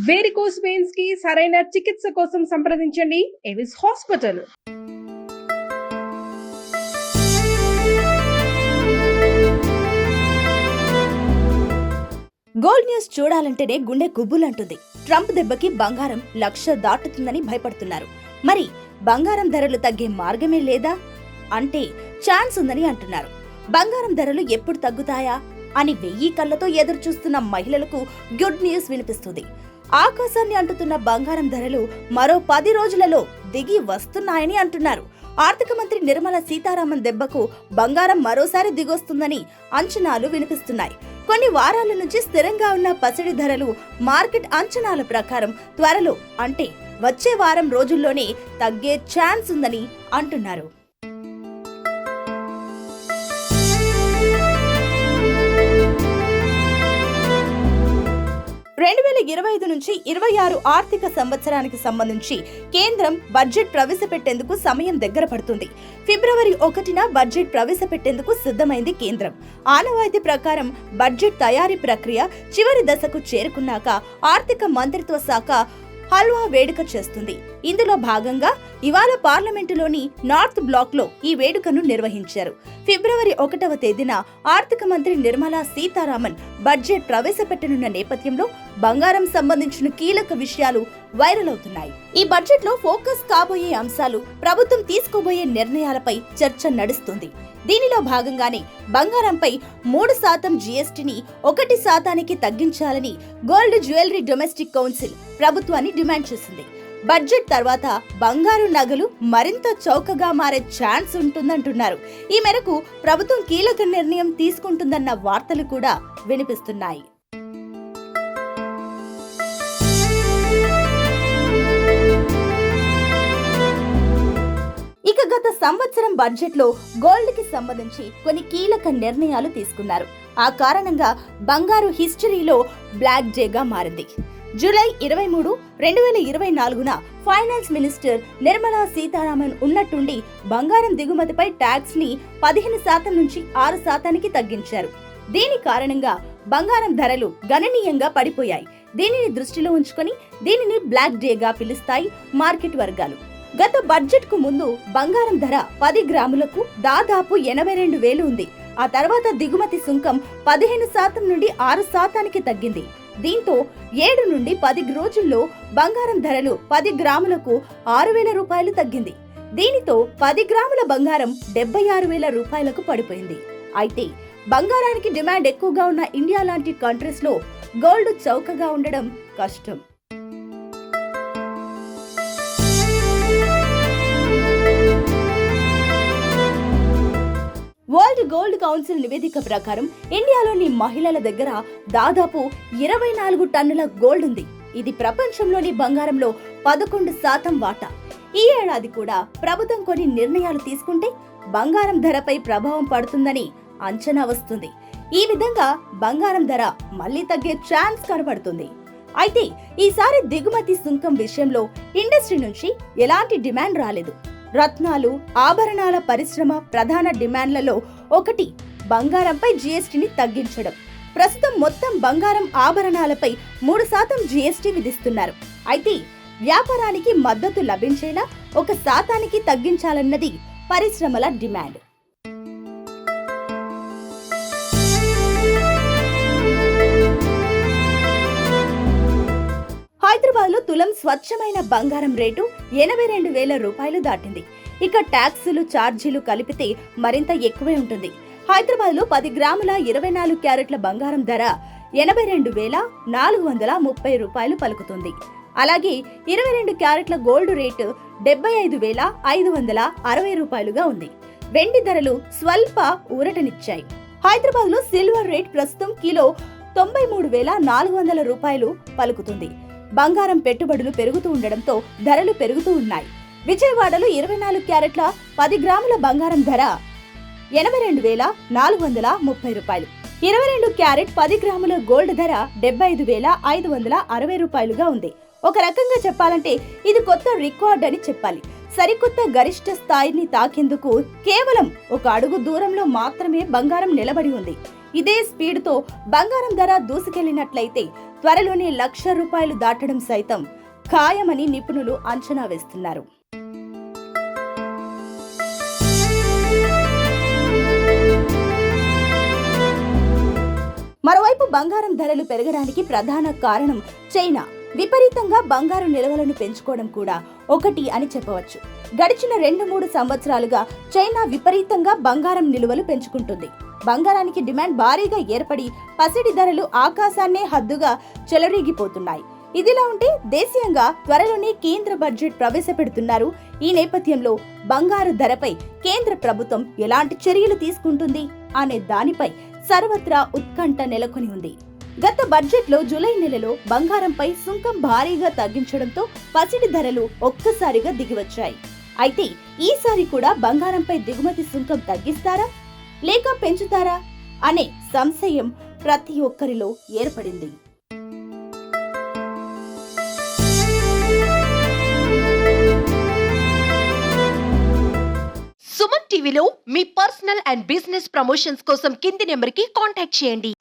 Varicose veins కి సరైన చికిత్స కోసం సంప్రదించండి ఎవిస్ హాస్పిటల్. గోల్డ్ న్యూస్ చూడాలంటేనే గుండె గుబ్బులంటుంది. ట్రంప్ దెబ్బకి బంగారం 1,00,000 దాటుతుందని భయపడుతున్నారు. మరి బంగారం ధరలు తగ్గే మార్గమే లేదా అంటే ఛాన్స్ ఉందని అంటున్నారు. బంగారం ధరలు ఎప్పుడు తగ్గుతాయా అని 1000 కళ్ళతో ఎదురు చూస్తున్న మహిళలకు గుడ్ న్యూస్ వినిపిస్తుంది. ఆకాశాన్ని అంటుతున్న బంగారం ధరలు మరో 10 రోజులలో దిగి వస్తున్నాయని అంటున్నారు. ఆర్థిక మంత్రి నిర్మలా సీతారామన్ దెబ్బకు బంగారం మరోసారి దిగొస్తుందని అంచనాలు వినిపిస్తున్నాయి. కొన్ని వారాల నుంచి స్థిరంగా ఉన్న పసిడి ధరలు మార్కెట్ అంచనాల ప్రకారం త్వరలో అంటే వచ్చే వారం రోజుల్లోనే తగ్గే ఛాన్స్ ఉందని అంటున్నారు. 2025 నుంచి 26 ఆర్థిక సంవత్సరానికి సంబంధించి కేంద్రం బడ్జెట్ ప్రవేశపెట్టేందుకు సమయం దగ్గర పడుతుంది. ఫిబ్రవరి 1న బడ్జెట్ ప్రవేశపెట్టేందుకు సిద్ధమైంది కేంద్రం. ఆనవాయితీ ప్రకారం బడ్జెట్ తయారీ ప్రక్రియ చివరి దశకు చేరుకున్నాక ఆర్థిక మంత్రిత్వ శాఖ హల్వా వేడుక చేస్తుంది. ఇందులో భాగంగా ఇవాళ పార్లమెంటులోని నార్త్ బ్లాక్ లో ఈ వేడుకను నిర్వహించారు. ఫిబ్రవరి 1వ తేదీన ఆర్థిక మంత్రి నిర్మలా సీతారామన్ బడ్జెట్ ప్రవేశపెట్టనున్న నేపథ్యంలో బంగారం సంబంధించిన కీలక విషయాలు వైరల్ అవుతున్నాయి. ఈ బడ్జెట్ లో ఫోకస్ కాబోయే అంశాలు, ప్రభుత్వం తీసుకోబోయే నిర్ణయాలపై చర్చ నడుస్తుంది. దీనిలో భాగంగానే బంగారంపై 3% జీఎస్టీని 1% తగ్గించాలని గోల్డ్ జ్యువెలరీ డొమెస్టిక్ కౌన్సిల్ ప్రభుత్వాన్ని డిమాండ్ చేసింది. బడ్జెట్ తర్వాత బంగారు నగలు మరింత చౌకగా మారే ఛాన్స్ ఉంటుందంటున్నారు. ఈ మేరకు ప్రభుత్వం కీలక నిర్ణయం తీసుకుంటుందన్న వార్తలు కూడా వినిపిస్తున్నాయి. ఇక గత సంవత్సరం బడ్జెట్ లో గోల్డ్ కి సంబంధించి కొన్ని కీలక నిర్ణయాలు తీసుకున్నారు. ఆ కారణంగా బంగారు హిస్టరీలో బ్లాక్ డేగా మారింది. జూలై 23, 2024న ఫైనాన్స్ మినిస్టర్ నిర్మలా సీతారామన్ ఉన్నట్టుండి బంగారం దిగుమతిపై ట్యాక్స్ ని 15% నుంచి 6%కి తగ్గించారు. దీని కారణంగా బంగారం ధరలు గణనీయంగా పడిపోయాయి. దీనిని దృష్టిలో ఉంచుకొని దీనిని బ్లాక్ డేగా పిలుస్తాయి మార్కెట్ వర్గాలు. గత బడ్జెట్ కు ముందు బంగారం ధర 10 గ్రాములకు దాదాపు 82,000 ఉంది. ఆ తర్వాత దిగుమతి సుంకం 15% నుండి 6%కి తగ్గింది. దీంతో 7 నుండి 10 రోజుల్లో బంగారం ధరలు 10 గ్రాములకు 6,000 రూపాయలు తగ్గింది. దీనితో 10 గ్రాముల బంగారం 76,000 రూపాయలకు పడిపోయింది. అయితే బంగారానికి డిమాండ్ ఎక్కువగా ఉన్న ఇండియా లాంటి కంట్రీస్ లో గోల్డ్ చౌకగా ఉండడం కష్టం. వరల్డ్ గోల్డ్ కౌన్సిల్ నివేదిక ప్రకారం ఇండియాలోని మహిళల దగ్గర దాదాపు 24 టన్నుల గోల్డ్ ఉంది. ఇది ప్రపంచంలోని బంగారంలో 11% వాటా. ఈ ఏడాది కూడా ప్రభుత్వం కొన్ని నిర్ణయాలు తీసుకుంటే బంగారం ధరపై ప్రభావం పడుతుందని అంచనా వస్తుంది. ఈ విధంగా బంగారం ధర మళ్లీ తగ్గే ఛాన్స్ కనబడుతుంది. అయితే ఈసారి దిగుమతి సుంకం విషయంలో ఇండస్ట్రీ నుంచి ఎలాంటి డిమాండ్ రాలేదు. రత్నాలు, ఆభరణాల పరిశ్రమ ప్రధాన డిమాండ్లలో ఒకటి బంగారంపై జీఎస్టీని తగ్గించడం. ప్రస్తుతం మొత్తం బంగారం ఆభరణాలపై 3% జీఎస్టీ విధిస్తున్నారు. అయితే వ్యాపారానికి మద్దతు లభించేలా 1% తగ్గించాలన్నది పరిశ్రమల డిమాండ్. హైదరాబాద్ లో తులం స్వచ్ఛమైన బంగారం రేటు 82,000 రూపాయలు దాటింది. ఇక ట్యాక్సులు, ఛార్జీలు కలిపితే మరింత ఎక్కువే ఉంటుంది. హైదరాబాద్ లో 10 గ్రాముల 24 క్యారెట్ల బంగారం ధర 82,430 రూపాయలు పలుకుతుంది. అలాగే 22 క్యారెట్ల గోల్డ్ రేటు 75,560 రూపాయలుగా ఉంది. వెండి ధరలు స్వల్ప ఊరటనిచ్చాయి. హైదరాబాద్ లో సిల్వర్ రేట్ ప్రస్తుతం కిలో 93,400 రూపాయలు పలుకుతుంది. బంగారం పెట్టుబడులు పెరుగుతూ ఉండడంతో ధరలు పెరుగుతూ ఉన్నాయి. విజయవాడలో 24 క్యారెట్ల 10 గ్రాముల బంగారం ధర 82,430 రూపాయలు. 22 క్యారెట్ 10 గ్రాముల గోల్డ్ ధర 75,560 రూపాయలుగా ఉంది. ఒక రకంగా చెప్పాలంటే ఇది కొత్త రికార్డ్ అని చెప్పాలి. సరికొత్త గరిష్ట స్థాయిని తాకేందుకు కేవలం ఒక అడుగు దూరంలో మాత్రమే బంగారం నిలబడి ఉంది. ఇదే స్పీడ్తో బంగారం ధర దూసుకెళ్లినట్లయితే త్వరలోనే ₹1,00,000 దాటడం సైతం ఖాయమని నిపుణులు అంచనా వేస్తున్నారు. మరోవైపు బంగారం ధరలు పెరగడానికి ప్రధాన కారణం చైనా విపరీతంగా బంగారు నిల్వలను పెంచుకోవడం కూడా ఒకటి అని చెప్పవచ్చు. గడిచిన 2-3 సంవత్సరాలుగా చైనా విపరీతంగా బంగారం నిల్వలు పెంచుకుంటుంది. బంగారానికి డిమాండ్ భారీగా ఏర్పడి పసిడి ధరలు ఆకాశాన్నే హద్దుగా చెలరేగిపోతున్నాయి. ఇదిలా ఉంటే దేశీయంగా త్వరలోనే కేంద్ర బడ్జెట్ ప్రవేశపెడుతున్నారు. ఈ నేపథ్యంలో బంగారు ధరపై కేంద్ర ప్రభుత్వం ఎలాంటి చర్యలు తీసుకుంటుంది అనే దానిపై సర్వత్రా ఉత్కంఠ నెలకొని ఉంది. గత బడ్జెట్లో జూలై నెలలో బంగారంపై సుంకం భారీగా తగ్గించడంతో పసిడి ధరలు ఒక్కసారిగా దిగివచ్చాయి. అయితే ఈసారి కూడా బంగారంపై దిగుమతి సుంకం తగ్గిస్తారా లేక పెంచుతారా అనే సంశయం ప్రతి ఒక్కరిలో ఏర్పడింది. సుమన్ టీవీలో మీ పర్సనల్ అండ్ బిజినెస్ ప్రమోషన్స్ కోసం కింది నెంబర్కి కాంటాక్ట్ చేయండి.